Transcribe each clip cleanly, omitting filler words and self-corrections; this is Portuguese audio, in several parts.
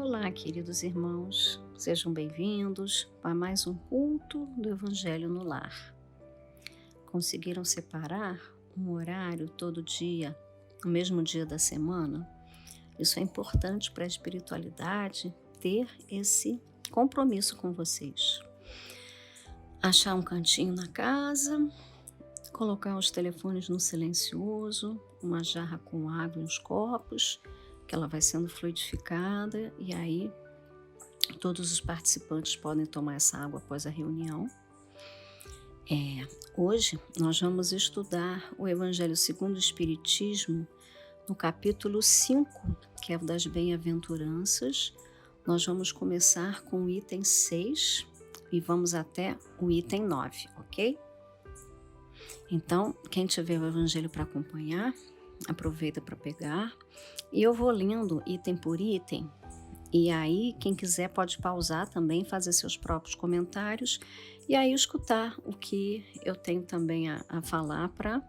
Olá, queridos irmãos, sejam bem-vindos a mais um culto do Evangelho no Lar. Conseguiram separar um horário todo dia, no mesmo dia da semana? Isso é importante para a espiritualidade, ter esse compromisso com vocês. Achar um cantinho na casa, colocar os telefones no silencioso, uma jarra com água e uns copos, que ela vai sendo fluidificada e aí todos os participantes podem tomar essa água após a reunião. Hoje nós vamos estudar o Evangelho segundo o Espiritismo, no capítulo 5, que é o das Bem-aventuranças. Nós vamos começar com o item 6 e vamos até o item 9, ok? Então, quem tiver o Evangelho para acompanhar, aproveita para pegar. E eu vou lendo item por item. E aí, quem quiser pode pausar também, fazer seus próprios comentários e aí escutar o que eu tenho também a falar para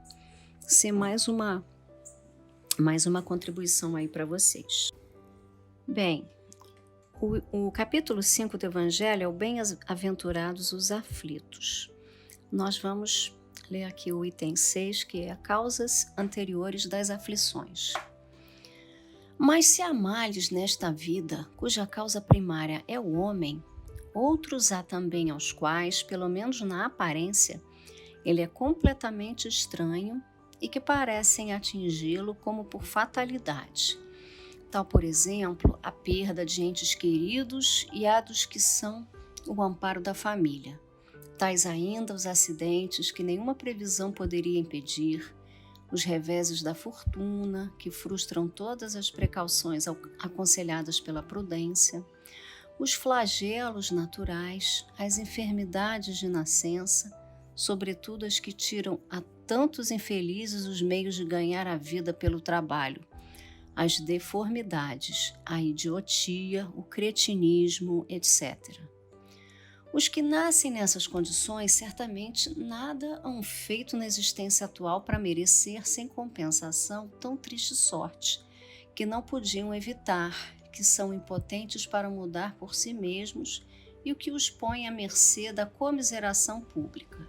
ser mais uma contribuição aí para vocês. Bem, o capítulo 5 do Evangelho é o Bem-aventurados os aflitos. Nós vamos ler aqui o item 6, que é causas anteriores das aflições. Mas se há males nesta vida, cuja causa primária é o homem, outros há também aos quais, pelo menos na aparência, ele é completamente estranho e que parecem atingi-lo como por fatalidade. Tal, por exemplo, a perda de entes queridos e a dos que são o amparo da família. Tais ainda os acidentes que nenhuma previsão poderia impedir, os reveses da fortuna, que frustram todas as precauções aconselhadas pela prudência, os flagelos naturais, as enfermidades de nascença, sobretudo as que tiram a tantos infelizes os meios de ganhar a vida pelo trabalho, as deformidades, a idiotia, o cretinismo, etc. Os que nascem nessas condições certamente nada hão feito na existência atual para merecer, sem compensação, tão triste sorte, que não podiam evitar, que são impotentes para mudar por si mesmos e o que os põe à mercê da comiseração pública.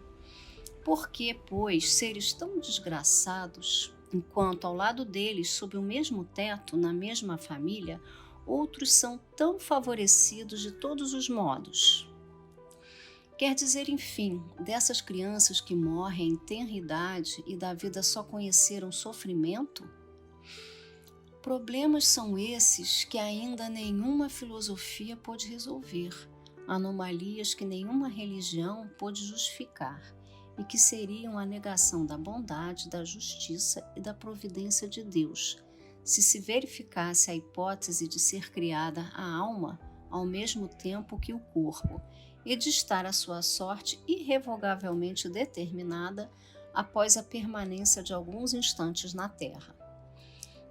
Por que, pois, seres tão desgraçados, enquanto ao lado deles, sob o mesmo teto, na mesma família, outros são tão favorecidos de todos os modos? Quer dizer, enfim, dessas crianças que morrem em tenra idade e da vida só conheceram sofrimento? Problemas são esses que ainda nenhuma filosofia pôde resolver, anomalias que nenhuma religião pôde justificar e que seriam a negação da bondade, da justiça e da providência de Deus, se verificasse a hipótese de ser criada a alma ao mesmo tempo que o corpo, e de estar a sua sorte irrevogavelmente determinada após a permanência de alguns instantes na terra.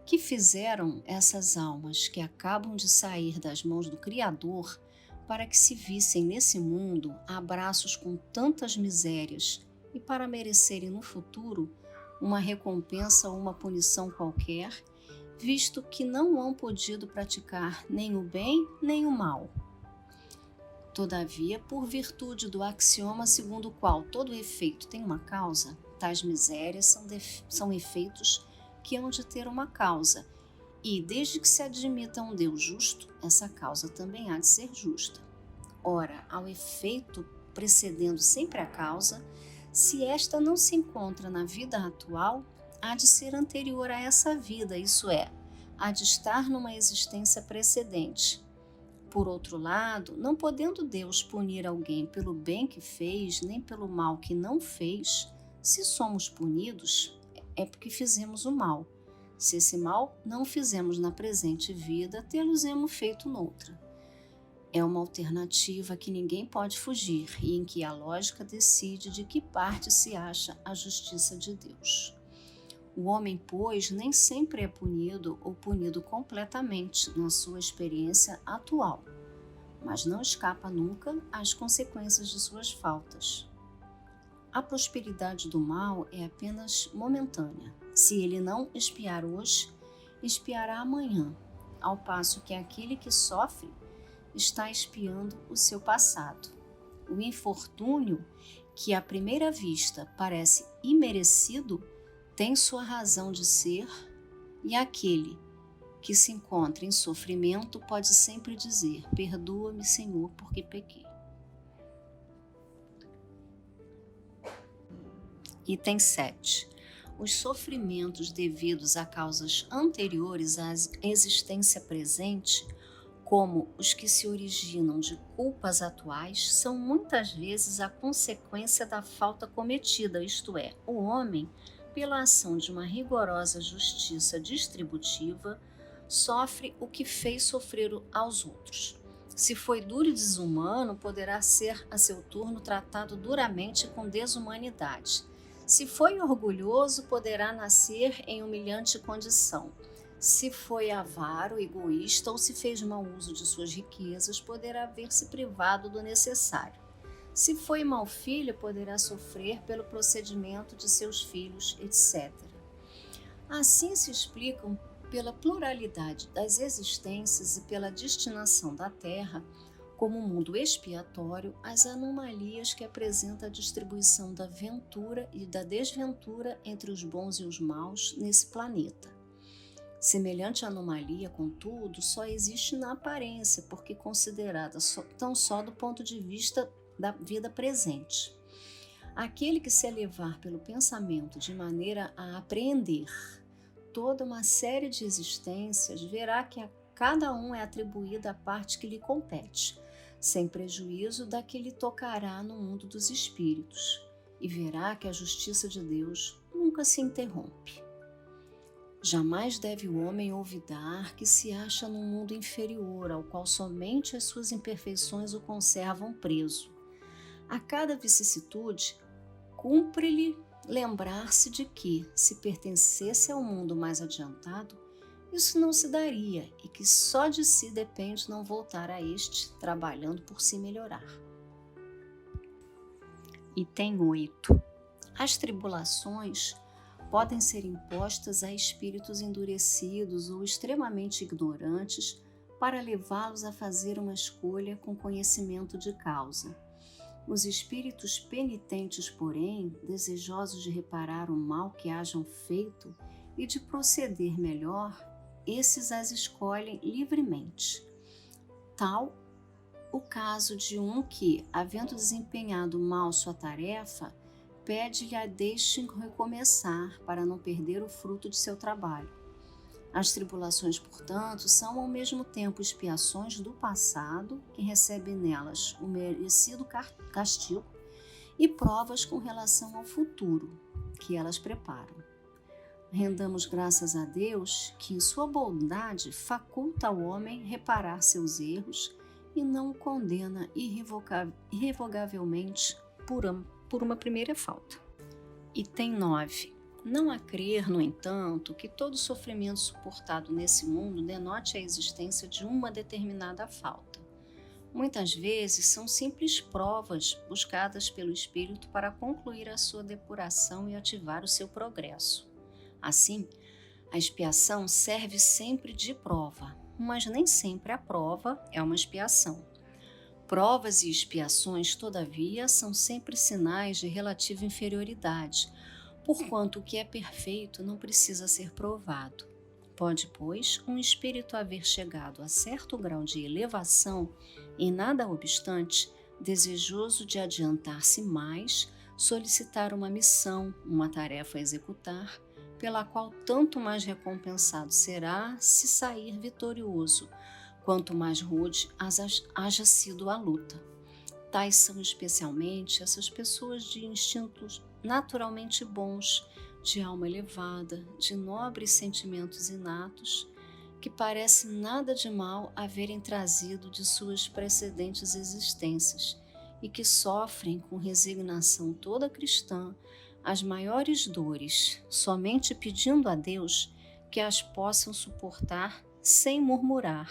Que fizeram essas almas que acabam de sair das mãos do Criador para que se vissem nesse mundo a braços com tantas misérias e para merecerem no futuro uma recompensa ou uma punição qualquer, visto que não hão podido praticar nem o bem nem o mal? Todavia, por virtude do axioma segundo o qual todo efeito tem uma causa, tais misérias são efeitos que hão de ter uma causa, e desde que se admita um Deus justo, essa causa também há de ser justa. Ora, ao efeito precedendo sempre a causa, se esta não se encontra na vida atual, há de ser anterior a essa vida, isso é, há de estar numa existência precedente. Por outro lado, não podendo Deus punir alguém pelo bem que fez, nem pelo mal que não fez, se somos punidos, é porque fizemos o mal. Se esse mal não fizemos na presente vida, tê-los-emos feito noutra. É uma alternativa que ninguém pode fugir e em que a lógica decide de que parte se acha a justiça de Deus. O homem, pois, nem sempre é punido ou punido completamente na sua experiência atual, mas não escapa nunca às consequências de suas faltas. A prosperidade do mal é apenas momentânea. Se ele não expiar hoje, expiará amanhã. ao passo que aquele que sofre está expiando o seu passado. O infortúnio, que à primeira vista parece imerecido, tem sua razão de ser, e aquele que se encontra em sofrimento pode sempre dizer: perdoa-me, Senhor, porque pequei. Item 7. Os sofrimentos devidos a causas anteriores à existência presente, como os que se originam de culpas atuais, são muitas vezes a consequência da falta cometida, isto é, o homem, pela ação de uma rigorosa justiça distributiva, sofre o que fez sofrer aos outros. Se foi duro e desumano, poderá ser, a seu turno, tratado duramente com desumanidade. Se foi orgulhoso, poderá nascer em humilhante condição. Se foi avaro, egoísta ou se fez mau uso de suas riquezas, poderá ver-se privado do necessário. Se foi mau filho, poderá sofrer pelo procedimento de seus filhos, etc. Assim se explicam, pela pluralidade das existências e pela destinação da Terra, como um mundo expiatório, as anomalias que apresenta a distribuição da ventura e da desventura entre os bons e os maus nesse planeta. Semelhante anomalia, contudo, só existe na aparência, porque considerada tão só do ponto de vista da vida presente. Aquele que se elevar pelo pensamento de maneira a apreender toda uma série de existências, verá que a cada um é atribuída a parte que lhe compete, sem prejuízo da que lhe tocará no mundo dos espíritos, e verá que a justiça de Deus nunca se interrompe. Jamais deve o homem olvidar que se acha num mundo inferior, ao qual somente as suas imperfeições o conservam preso. A cada vicissitude, cumpre-lhe lembrar-se de que, se pertencesse ao mundo mais adiantado, isso não se daria e que só de si depende não voltar a este, trabalhando por se melhorar. Item 8. As tribulações podem ser impostas a espíritos endurecidos ou extremamente ignorantes para levá-los a fazer uma escolha com conhecimento de causa. Os espíritos penitentes, porém, desejosos de reparar o mal que hajam feito e de proceder melhor, esses as escolhem livremente. Tal o caso de um que, havendo desempenhado mal sua tarefa, pede-lhe a deixe recomeçar para não perder o fruto de seu trabalho. As tribulações, portanto, são ao mesmo tempo expiações do passado, que recebe nelas o merecido castigo, e provas com relação ao futuro, que elas preparam. Rendamos graças a Deus que, em sua bondade, faculta ao homem reparar seus erros e não o condena irrevogavelmente por uma primeira falta. Item 9. Não há crer, no entanto, que todo sofrimento suportado nesse mundo denote a existência de uma determinada falta. Muitas vezes são simples provas buscadas pelo espírito para concluir a sua depuração e ativar o seu progresso. Assim, a expiação serve sempre de prova, mas nem sempre a prova é uma expiação. Provas e expiações, todavia, são sempre sinais de relativa inferioridade, porquanto o que é perfeito não precisa ser provado. Pode, pois, um espírito haver chegado a certo grau de elevação e, nada obstante, desejoso de adiantar-se mais, solicitar uma missão, uma tarefa a executar, pela qual tanto mais recompensado será se sair vitorioso, quanto mais rude haja sido a luta. Tais são especialmente essas pessoas de instintos naturalmente bons, de alma elevada, de nobres sentimentos inatos, que parece nada de mal haverem trazido de suas precedentes existências e que sofrem com resignação toda cristã as maiores dores, somente pedindo a Deus que as possam suportar sem murmurar.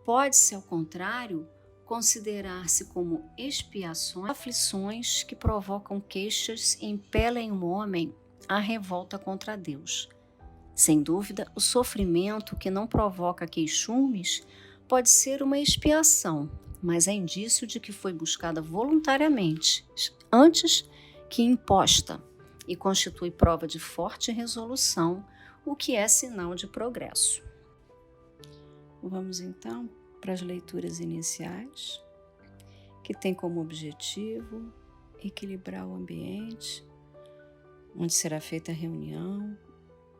Pode-se, ao contrário, considerar-se como expiações, aflições que provocam queixas e impelem o homem à revolta contra Deus. Sem dúvida, o sofrimento que não provoca queixumes pode ser uma expiação, mas é indício de que foi buscada voluntariamente, antes que imposta, e constitui prova de forte resolução, o que é sinal de progresso. Vamos então para as leituras iniciais, que tem como objetivo equilibrar o ambiente onde será feita a reunião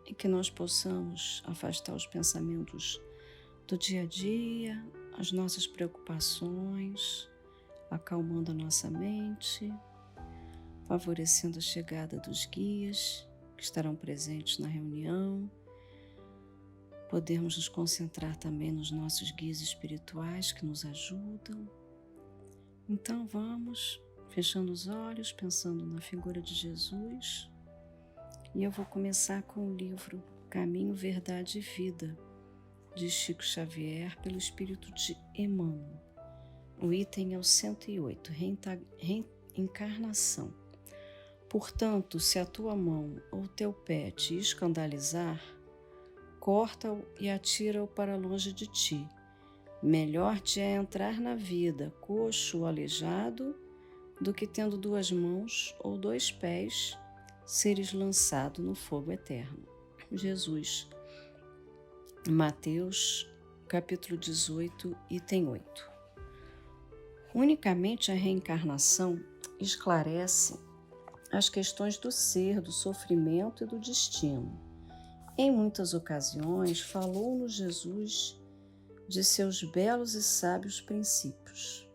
e que nós possamos afastar os pensamentos do dia a dia, as nossas preocupações, acalmando a nossa mente, favorecendo a chegada dos guias que estarão presentes na reunião. Podermos nos concentrar também nos nossos guias espirituais que nos ajudam. Então vamos fechando os olhos, pensando na figura de Jesus. E eu vou começar com o livro Caminho, Verdade e Vida, de Chico Xavier, pelo Espírito de Emmanuel. O item é o 108, Reencarnação. Portanto, se a tua mão ou teu pé te escandalizar, corta-o e atira-o para longe de ti. Melhor te é entrar na vida coxo ou aleijado do que tendo 2 mãos ou 2 pés seres lançado no fogo eterno. Jesus. Mateus, capítulo 18, item 8. Unicamente a reencarnação esclarece as questões do ser, do sofrimento e do destino. Em muitas ocasiões, falou-nos Jesus de seus belos e sábios princípios.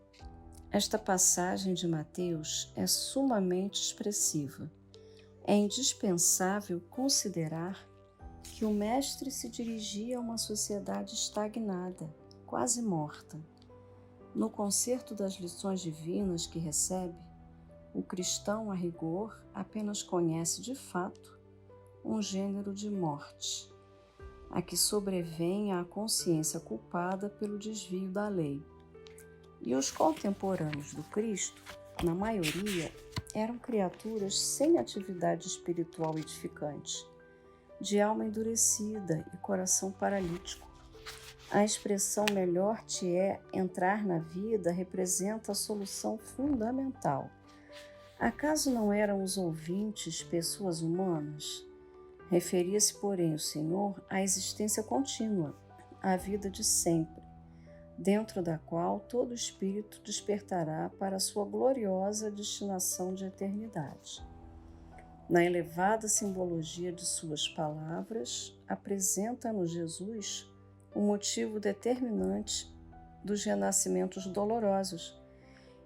Esta passagem de Mateus é sumamente expressiva. É indispensável considerar que o Mestre se dirigia a uma sociedade estagnada, quase morta. No concerto das lições divinas que recebe, o cristão, a rigor, apenas conhece de fato um gênero de morte, a que sobrevém a consciência culpada pelo desvio da lei. E os contemporâneos do Cristo, na maioria, eram criaturas sem atividade espiritual edificante, de alma endurecida e coração paralítico. A expressão melhor te é entrar na vida representa a solução fundamental. Acaso não eram os ouvintes pessoas humanas? Referia-se, porém, o Senhor à existência contínua, à vida de sempre, dentro da qual todo espírito despertará para a sua gloriosa destinação de eternidade. Na elevada simbologia de suas palavras, apresenta-nos Jesus o motivo determinante dos renascimentos dolorosos,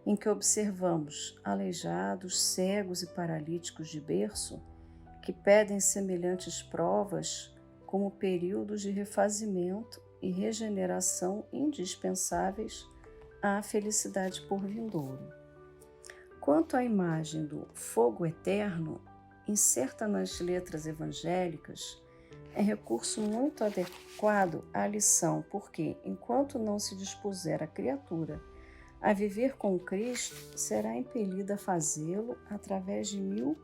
em que observamos aleijados, cegos e paralíticos de berço, que pedem semelhantes provas como períodos de refazimento e regeneração indispensáveis à felicidade por vindouro. Quanto à imagem do fogo eterno, inserta nas letras evangélicas, é recurso muito adequado à lição, porque, enquanto não se dispuser a criatura a viver com Cristo, será impelida a fazê-lo através de 1000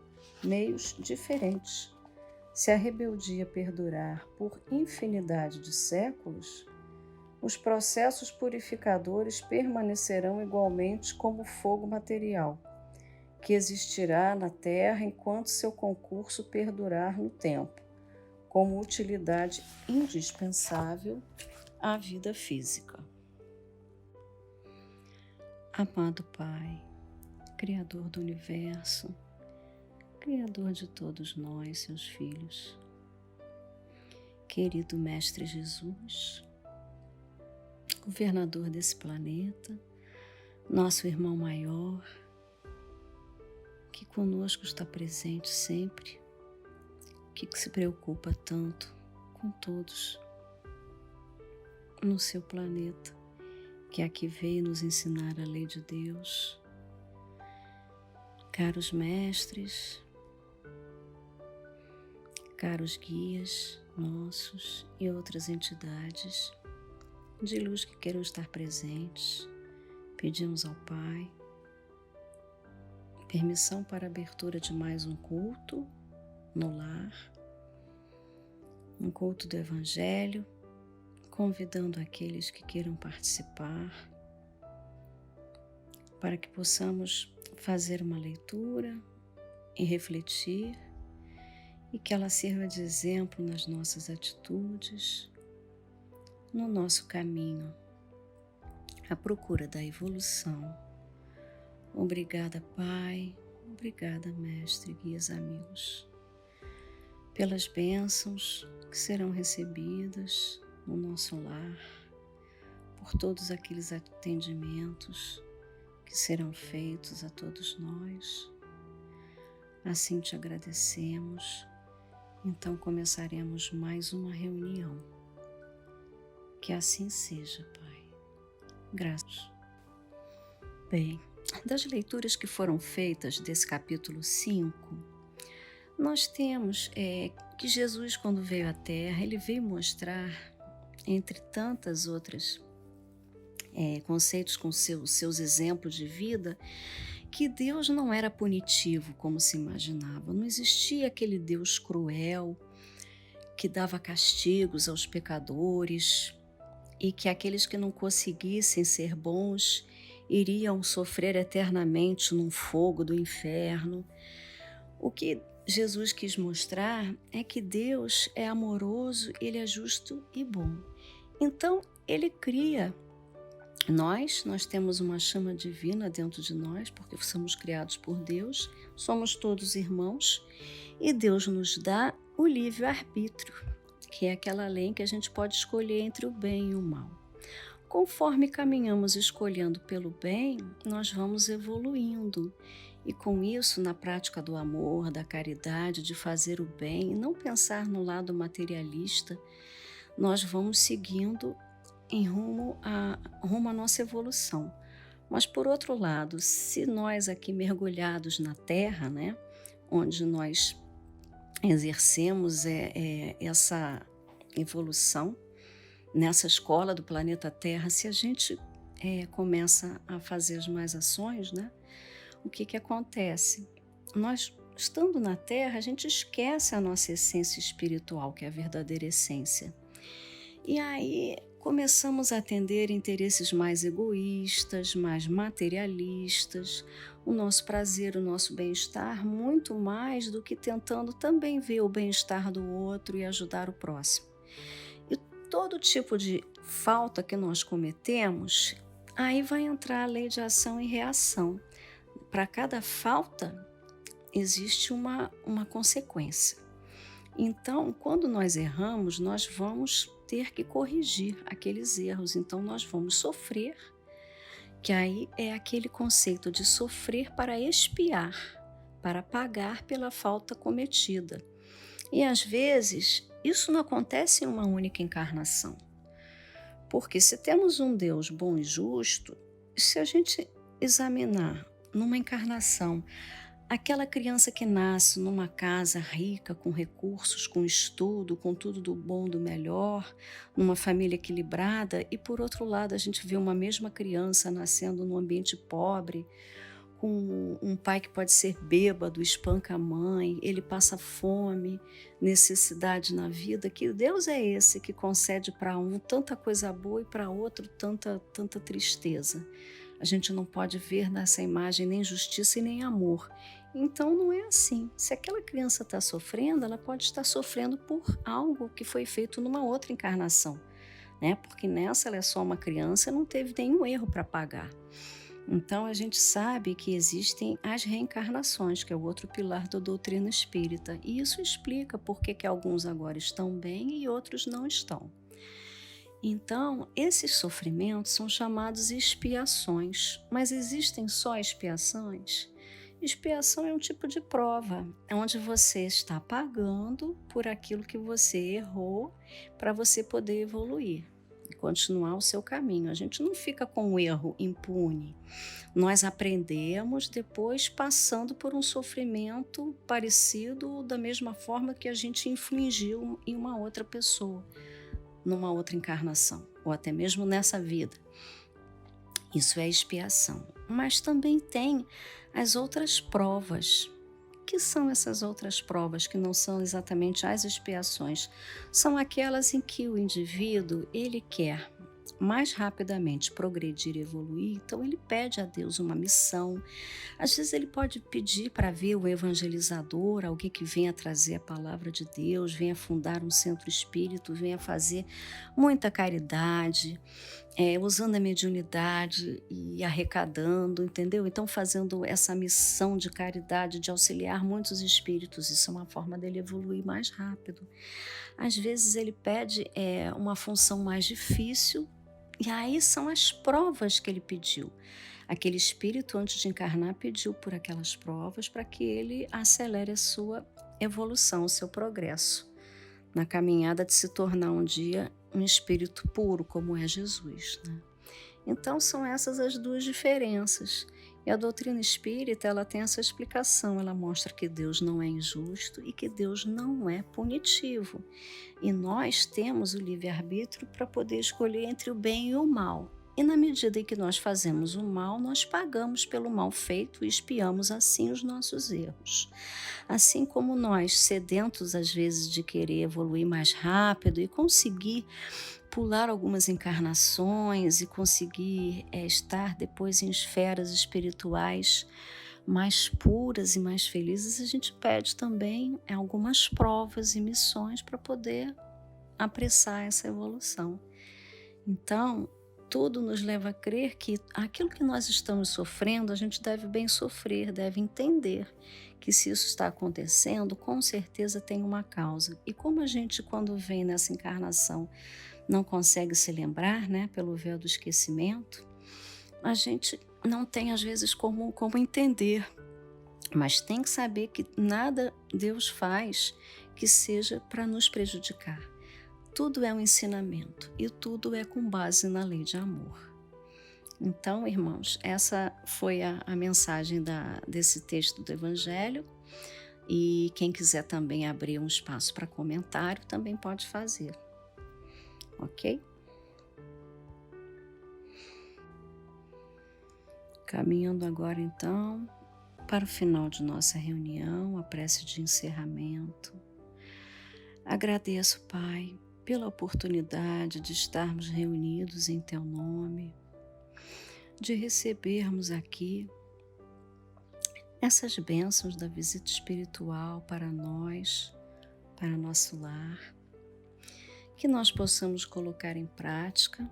meios diferentes. Se a rebeldia perdurar por infinidade de séculos, os processos purificadores permanecerão igualmente como fogo material, que existirá na terra enquanto seu concurso perdurar no tempo, como utilidade indispensável à vida física. Amado Pai, Criador do Universo, Criador de todos nós, seus filhos, querido Mestre Jesus, governador desse planeta, nosso irmão maior, que conosco está presente sempre, que se preocupa tanto com todos no seu planeta, que aqui veio nos ensinar a lei de Deus. Caros mestres, caros guias nossos e outras entidades de luz que queiram estar presentes, pedimos ao Pai permissão para a abertura de mais um culto no lar, um culto do Evangelho, convidando aqueles que queiram participar, para que possamos fazer uma leitura e refletir, e que ela sirva de exemplo nas nossas atitudes, no nosso caminho à procura da evolução. Obrigada, Pai, obrigada, Mestre, guias, amigos, pelas bênçãos que serão recebidas no nosso lar, por todos aqueles atendimentos que serão feitos a todos nós. Assim te agradecemos. Então começaremos mais uma reunião. Que assim seja, Pai. Graças. Bem, das leituras que foram feitas desse capítulo 5, nós temos que Jesus, quando veio à Terra, ele veio mostrar, entre tantas outras conceitos com seus exemplos de vida, que Deus não era punitivo como se imaginava. Não existia aquele Deus cruel que dava castigos aos pecadores e que aqueles que não conseguissem ser bons iriam sofrer eternamente num fogo do inferno. O que Jesus quis mostrar é que Deus é amoroso, ele é justo e bom. Então, ele cria. Nós temos uma chama divina dentro de nós, porque somos criados por Deus, somos todos irmãos, e Deus nos dá o livre-arbítrio, que é aquela lei em que a gente pode escolher entre o bem e o mal. Conforme caminhamos escolhendo pelo bem, nós vamos evoluindo. E com isso, na prática do amor, da caridade, de fazer o bem, e não pensar no lado materialista, nós vamos seguindo em rumo à nossa evolução. Mas, por outro lado, se nós aqui mergulhados na Terra, né, onde nós exercemos essa evolução, nessa escola do planeta Terra, se a gente começa a fazer as mais ações, né, o que acontece? Nós, estando na Terra, a gente esquece a nossa essência espiritual, que é a verdadeira essência. E aí começamos a atender interesses mais egoístas, mais materialistas, o nosso prazer, o nosso bem-estar, muito mais do que tentando também ver o bem-estar do outro e ajudar o próximo. E todo tipo de falta que nós cometemos, aí vai entrar a lei de ação e reação. Para cada falta, existe uma consequência. Então, quando nós erramos, nós vamos ter que corrigir aqueles erros. Então, nós vamos sofrer, que aí é aquele conceito de sofrer para expiar, para pagar pela falta cometida. E, às vezes, isso não acontece em uma única encarnação. Porque se temos um Deus bom e justo, se a gente examinar numa encarnação aquela criança que nasce numa casa rica, com recursos, com estudo, com tudo do bom, do melhor, numa família equilibrada, e por outro lado a gente vê uma mesma criança nascendo num ambiente pobre, com um pai que pode ser bêbado, espanca a mãe, ele passa fome, necessidade na vida. Que Deus é esse que concede para um tanta coisa boa e para outro tanta tristeza? A gente não pode ver nessa imagem nem justiça e nem amor. Então não é assim. Se aquela criança está sofrendo, ela pode estar sofrendo por algo que foi feito numa outra encarnação, né? Porque nessa ela é só uma criança, não teve nenhum erro para pagar. Então a gente sabe que existem as reencarnações, que é o outro pilar da doutrina espírita. E isso explica por que alguns agora estão bem e outros não estão. Então, esses sofrimentos são chamados expiações. Mas existem só expiações? Expiação é um tipo de prova, onde você está pagando por aquilo que você errou para você poder evoluir e continuar o seu caminho. A gente não fica com o erro impune. Nós aprendemos depois passando por um sofrimento parecido da mesma forma que a gente infligiu em uma outra pessoa, numa outra encarnação, ou até mesmo nessa vida. Isso é expiação. Mas também tem as outras provas, que são essas outras provas que não são exatamente as expiações? São aquelas em que o indivíduo, ele quer mais rapidamente progredir e evoluir, então ele pede a Deus uma missão. Às vezes ele pode pedir para ver o evangelizador, alguém que venha trazer a palavra de Deus, venha fundar um centro espírita, venha fazer muita caridade, usando a mediunidade e arrecadando, entendeu? Então fazendo essa missão de caridade, de auxiliar muitos espíritos, isso é uma forma dele evoluir mais rápido. Às vezes ele pede uma função mais difícil, e aí são as provas que ele pediu. Aquele espírito, antes de encarnar, pediu por aquelas provas para que ele acelere a sua evolução, o seu progresso, na caminhada de se tornar um dia um espírito puro, como é Jesus, né? Então são essas as duas diferenças. E a doutrina espírita, ela tem essa explicação, ela mostra que Deus não é injusto e que Deus não é punitivo. E nós temos o livre-arbítrio para poder escolher entre o bem e o mal. E na medida em que nós fazemos o mal, nós pagamos pelo mal feito e expiamos assim os nossos erros. Assim como nós, sedentos às vezes de querer evoluir mais rápido e conseguir pular algumas encarnações e conseguir estar depois em esferas espirituais mais puras e mais felizes, a gente pede também algumas provas e missões para poder apressar essa evolução. Então, tudo nos leva a crer que aquilo que nós estamos sofrendo, a gente deve bem sofrer, deve entender que se isso está acontecendo, com certeza tem uma causa. E como a gente, quando vem nessa encarnação, não consegue se lembrar, né, pelo véu do esquecimento, a gente não tem às vezes como entender, mas tem que saber que nada Deus faz que seja para nos prejudicar. Tudo é um ensinamento e tudo é com base na lei de amor. Então, irmãos, essa foi a mensagem desse texto do Evangelho, e quem quiser também abrir um espaço para comentário também pode fazer. Ok? Caminhando agora então para o final de nossa reunião, a prece de encerramento. Agradeço, Pai, pela oportunidade de estarmos reunidos em Teu nome, de recebermos aqui essas bênçãos da visita espiritual para nós, para nosso lar, que nós possamos colocar em prática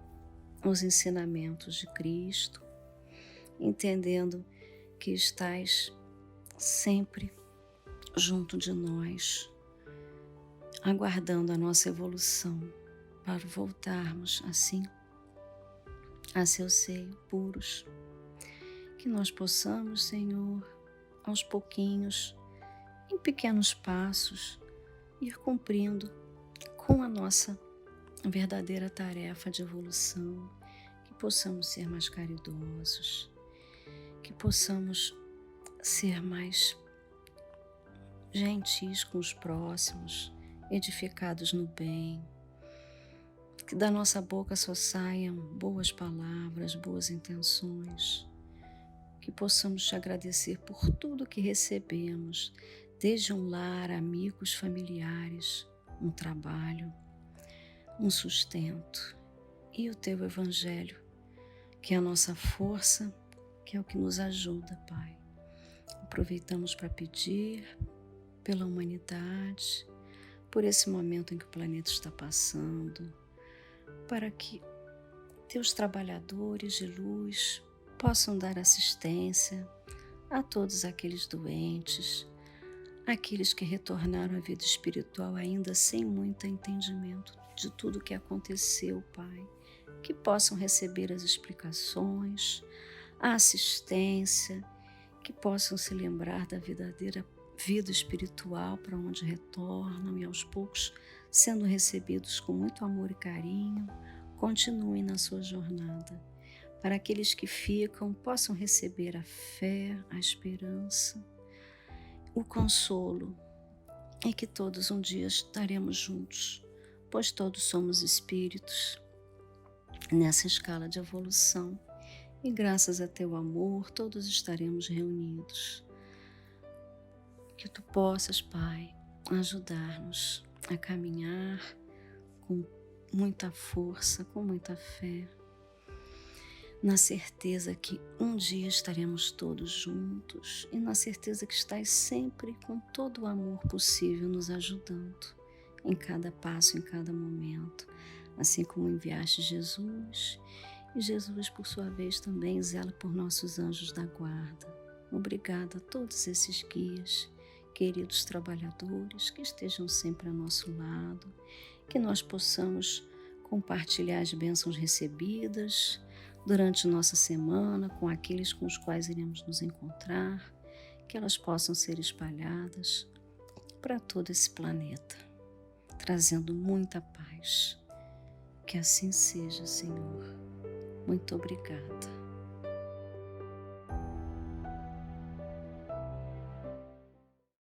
os ensinamentos de Cristo, entendendo que estás sempre junto de nós, aguardando a nossa evolução para voltarmos assim a seu seio puros. Que nós possamos, Senhor, aos pouquinhos, em pequenos passos, ir cumprindo com a nossa verdadeira tarefa de evolução, que possamos ser mais caridosos, que possamos ser mais gentis com os próximos, edificados no bem, que da nossa boca só saiam boas palavras, boas intenções, que possamos te agradecer por tudo que recebemos, desde um lar, amigos, familiares, um trabalho, um sustento e o teu Evangelho, que é a nossa força, que é o que nos ajuda, Pai. Aproveitamos para pedir pela humanidade, por esse momento em que o planeta está passando, para que teus trabalhadores de luz possam dar assistência a todos aqueles doentes, aqueles que retornaram à vida espiritual ainda sem muito entendimento de tudo o que aconteceu, Pai, que possam receber as explicações, a assistência, que possam se lembrar da verdadeira vida espiritual para onde retornam e aos poucos, sendo recebidos com muito amor e carinho, continuem na sua jornada. Para aqueles que ficam, possam receber a fé, a esperança, o consolo, e que todos um dia estaremos juntos, pois todos somos espíritos nessa escala de evolução, e graças a teu amor todos estaremos reunidos. Que Tu possas, Pai, ajudar-nos a caminhar com muita força, com muita fé, na certeza que um dia estaremos todos juntos e na certeza que estás sempre com todo o amor possível nos ajudando em cada passo, em cada momento, assim como enviaste Jesus, e Jesus, por sua vez, também zela por nossos anjos da guarda. Obrigada a todos esses guias, queridos trabalhadores, que estejam sempre ao nosso lado, que nós possamos compartilhar as bênçãos recebidas durante nossa semana com aqueles com os quais iremos nos encontrar, que elas possam ser espalhadas para todo esse planeta, trazendo muita paz. Que assim seja, Senhor. Muito obrigada.